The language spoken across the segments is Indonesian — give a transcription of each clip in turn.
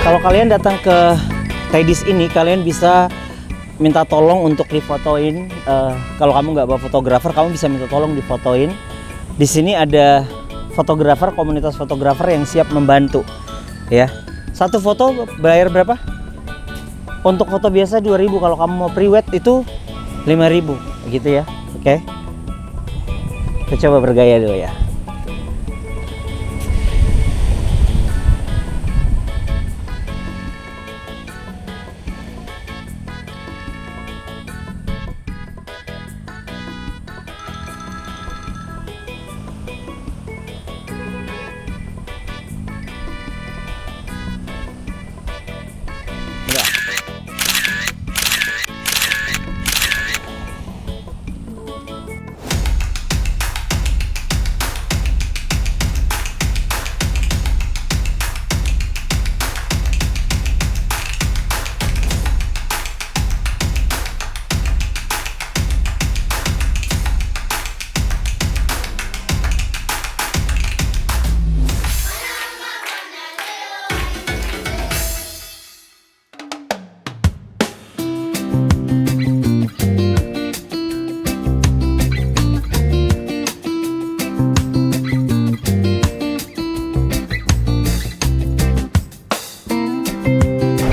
Kalau kalian datang ke Teddy's ini, kalian bisa minta tolong untuk difotoin. Kalau kamu nggak bawa fotografer, kamu bisa minta tolong difotoin. Di sini ada fotografer, komunitas fotografer yang siap membantu. Ya, satu foto bayar berapa? Untuk foto biasa 2.000. Kalau kamu mau pre-wed itu 5.000, gitu ya. Oke. Kita coba bergaya dulu ya.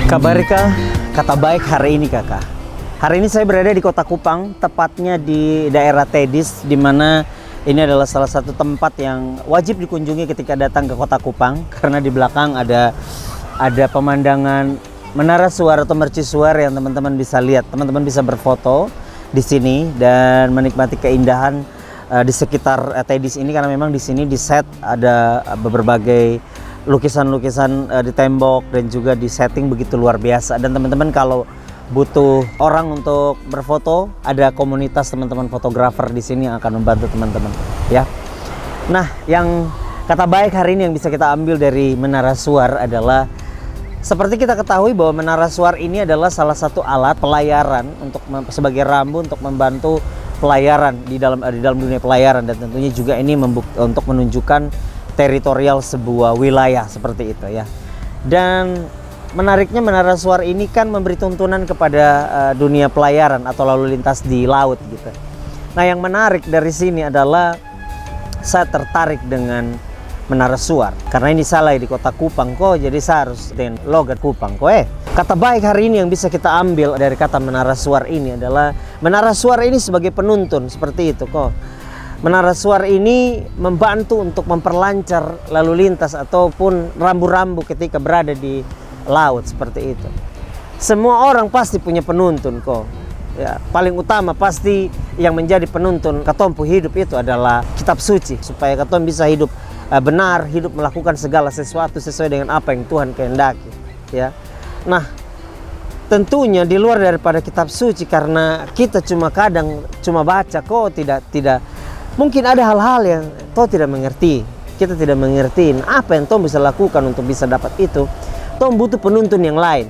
Kabar kata baik hari ini kakak. Hari ini saya berada di Kota Kupang, tepatnya di daerah Teddy's, di mana ini adalah salah satu tempat yang wajib dikunjungi ketika datang ke Kota Kupang, karena di belakang ada pemandangan menara suar atau mercusuar yang teman-teman bisa lihat. Teman-teman bisa berfoto di sini dan menikmati keindahan di sekitar Teddy's ini, karena memang di sini di set ada berbagai lukisan-lukisan di tembok dan juga di setting begitu luar biasa. Dan teman-teman kalau butuh orang untuk berfoto, ada komunitas teman-teman fotografer di sini yang akan membantu teman-teman ya. Nah, yang kata baik hari ini yang bisa kita ambil dari Menara Suar adalah seperti kita ketahui bahwa Menara Suar ini adalah salah satu alat pelayaran untuk sebagai rambu untuk membantu pelayaran di dalam dunia pelayaran, dan tentunya juga ini untuk menunjukkan teritorial sebuah wilayah seperti itu ya. Dan menariknya Menara Suar ini kan memberi tuntunan kepada dunia pelayaran atau lalu lintas di laut gitu. Nah, yang menarik dari sini adalah saya tertarik dengan Menara Suar karena ini salah di kota Kupang kok, jadi saya harus dengan logat Kupang kok. Kata baik hari ini yang bisa kita ambil dari kata Menara Suar ini adalah Menara Suar ini sebagai penuntun seperti itu kok. Menara Suar ini membantu untuk memperlancar lalu lintas ataupun rambu-rambu ketika berada di laut seperti itu. Semua orang pasti punya penuntun kok. Ya, paling utama pasti yang menjadi penuntun katompu hidup itu adalah kitab suci supaya katom bisa hidup benar, hidup melakukan segala sesuatu sesuai dengan apa yang Tuhan kehendaki ya. Nah, tentunya di luar daripada kitab suci, karena kita kadang cuma baca kok tidak mungkin ada hal-hal yang toh tidak mengerti. Kita tidak mengerti apa yang toh bisa lakukan untuk bisa dapat itu. Toh butuh penuntun yang lain.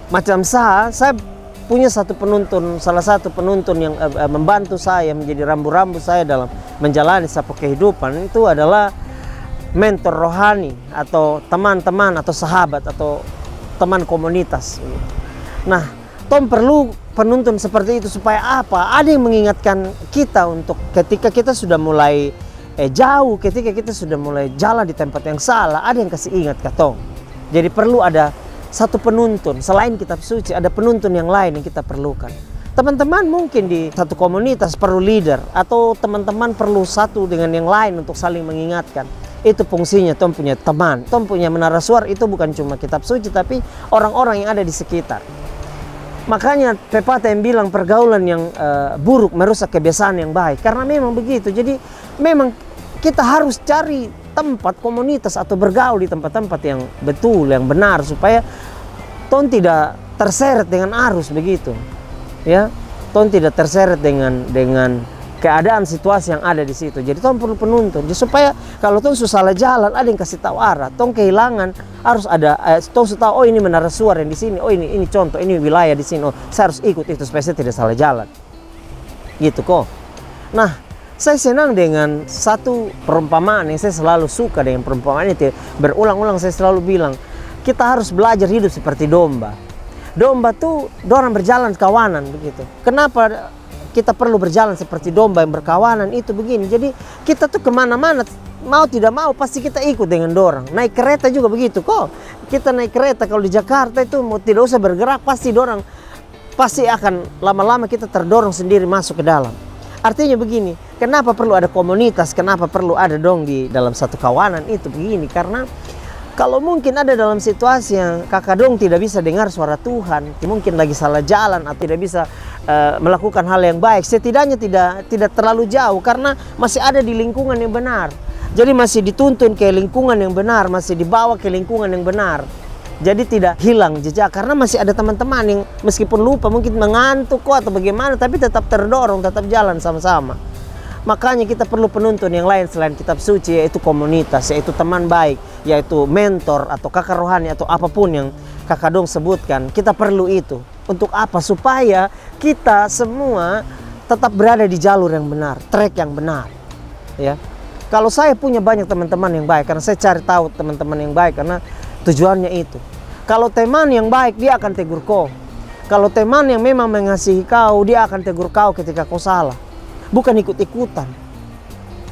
Macam saya punya salah satu penuntun yang membantu saya menjadi rambu-rambu saya dalam menjalani satu kehidupan, itu adalah mentor rohani atau teman-teman atau sahabat atau teman komunitas. Nah, Tom perlu penuntun seperti itu supaya apa? Ada yang mengingatkan kita untuk ketika kita sudah mulai jauh, ketika kita sudah mulai jalan di tempat yang salah, ada yang kasih ingat ke Tom. Jadi perlu ada satu penuntun, selain kitab suci ada penuntun yang lain yang kita perlukan. Teman-teman mungkin di satu komunitas perlu leader, atau teman-teman perlu satu dengan yang lain untuk saling mengingatkan. Itu fungsinya Tom punya teman. Tom punya Menara Suar itu bukan cuma kitab suci, tapi orang-orang yang ada di sekitar. Makanya pepatah yang bilang pergaulan yang buruk merusak kebiasaan yang baik. Karena memang begitu. Jadi memang kita harus cari tempat komunitas atau bergaul di tempat-tempat yang betul, yang benar, supaya Tom tidak terseret dengan arus begitu. Ya, Tom tidak terseret dengan keadaan situasi yang ada di situ. Jadi Tom perlu penuntun. Jadi supaya kalau Tom salah jalan, ada yang kasih tahu arah. Tom kehilangan, harus ada Tom tahu, oh ini Menara Suar yang di sini. Oh ini contoh, ini wilayah di sini. Oh, saya harus ikut itu supaya saya tidak salah jalan. Gitu kok. Nah, saya senang dengan satu perumpamaan yang saya selalu suka dengan perumpamaan itu. Berulang-ulang saya selalu bilang, kita harus belajar hidup seperti domba. Domba tuh dorang berjalan kawanan begitu. Kenapa kita perlu berjalan seperti domba yang berkawanan itu begini? Jadi kita tuh kemana-mana mau tidak mau pasti kita ikut dengan dorang. Naik kereta juga begitu kok. Kita naik kereta kalau di Jakarta itu mau tidak usah bergerak, pasti dorang pasti akan lama-lama kita terdorong sendiri masuk ke dalam. Artinya begini, kenapa perlu ada komunitas, kenapa perlu ada dong di dalam satu kawanan itu begini? Karena kalau mungkin ada dalam situasi yang kakak dong tidak bisa dengar suara Tuhan, mungkin lagi salah jalan atau tidak bisa melakukan hal yang baik, setidaknya tidak terlalu jauh karena masih ada di lingkungan yang benar. Jadi masih dituntun ke lingkungan yang benar, masih dibawa ke lingkungan yang benar. Jadi tidak hilang jejak karena masih ada teman-teman yang meskipun lupa, mungkin mengantuk kok atau bagaimana, tapi tetap terdorong, tetap jalan sama-sama. Makanya kita perlu penuntun yang lain selain kitab suci, yaitu komunitas, yaitu teman baik, yaitu mentor atau kakak rohani atau apapun yang kakak dong sebutkan. Kita perlu itu. Untuk apa? Supaya kita semua tetap berada di jalur yang benar, track yang benar. Ya. Kalau saya punya banyak teman-teman yang baik, karena saya cari tahu teman-teman yang baik, karena tujuannya itu. Kalau teman yang baik, dia akan tegur kau. Kalau teman yang memang mengasihi kau, dia akan tegur kau ketika kau salah. Bukan ikut-ikutan.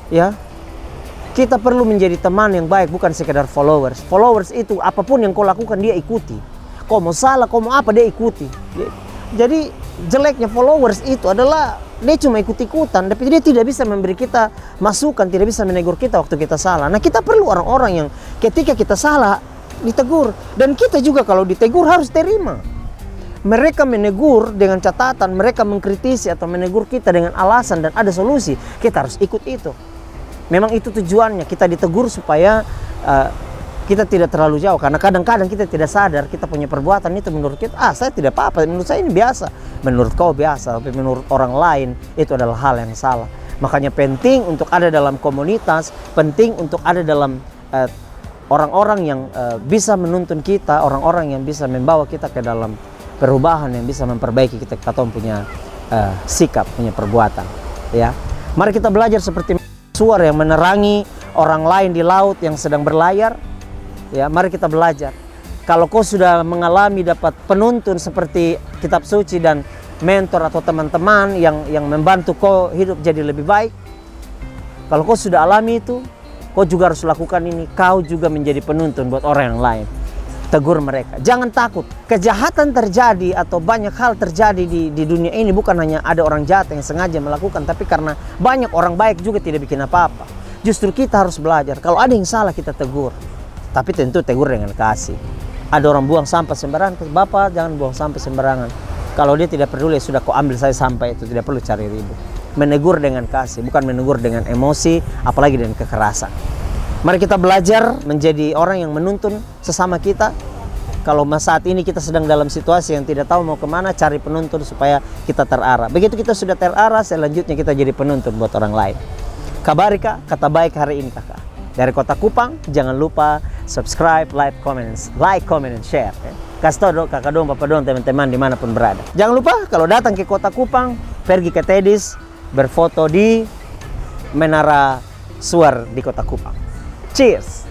Ya. Kita perlu menjadi teman yang baik, bukan sekedar followers. Followers itu apapun yang kau lakukan dia ikuti. Kau mau salah, kau mau apa dia ikuti. Jadi jeleknya followers itu adalah dia cuma ikut-ikutan, tapi dia tidak bisa memberi kita masukan, tidak bisa menegur kita waktu kita salah. Nah, kita perlu orang-orang yang ketika kita salah ditegur, dan kita juga kalau ditegur harus terima. Mereka menegur dengan catatan, mereka mengkritisi atau menegur kita dengan alasan dan ada solusi, kita harus ikut itu. Memang itu tujuannya, kita ditegur supaya kita tidak terlalu jauh, karena kadang-kadang kita tidak sadar kita punya perbuatan itu menurut kita, saya tidak apa-apa, menurut saya ini biasa, menurut kau biasa, tapi menurut orang lain itu adalah hal yang salah. Makanya penting untuk ada dalam komunitas, penting untuk ada dalam orang-orang yang bisa menuntun kita, orang-orang yang bisa membawa kita ke dalam perubahan, yang bisa memperbaiki kita punya sikap, punya perbuatan. Ya, mari kita belajar seperti suara yang menerangi orang lain di laut yang sedang berlayar. Ya, mari kita belajar. Kalau kau sudah mengalami dapat penuntun seperti kitab suci dan mentor atau teman-teman yang membantu kau hidup jadi lebih baik, kalau kau sudah alami itu, kau juga harus lakukan ini. Kau juga menjadi penuntun buat orang yang lain. Tegur mereka. Jangan takut. Kejahatan terjadi atau banyak hal terjadi di dunia ini bukan hanya ada orang jahat yang sengaja melakukan, tapi karena banyak orang baik juga tidak bikin apa-apa. Justru kita harus belajar. Kalau ada yang salah kita tegur. Tapi tentu tegur dengan kasih. Ada orang buang sampah sembarangan, Bapak jangan buang sampah sembarangan. Kalau dia tidak peduli, sudah kau ambil saya sampah itu, tidak perlu cari ribut. Menegur dengan kasih, bukan menegur dengan emosi, apalagi dengan kekerasan. Mari kita belajar menjadi orang yang menuntun sesama kita. Kalau saat ini kita sedang dalam situasi yang tidak tahu mau kemana, cari penuntun supaya kita terarah. Begitu kita sudah terarah, selanjutnya kita jadi penuntun buat orang lain. Kabarika, kata baik hari ini kakak. Dari Kota Kupang, jangan lupa subscribe, like, comment, and share. Kasih tahu dong kakak dong, bapak dong, teman-teman dimanapun berada. Jangan lupa kalau datang ke Kota Kupang, pergi ke Tedis, berfoto di Menara Suar di Kota Kupang. Cheers!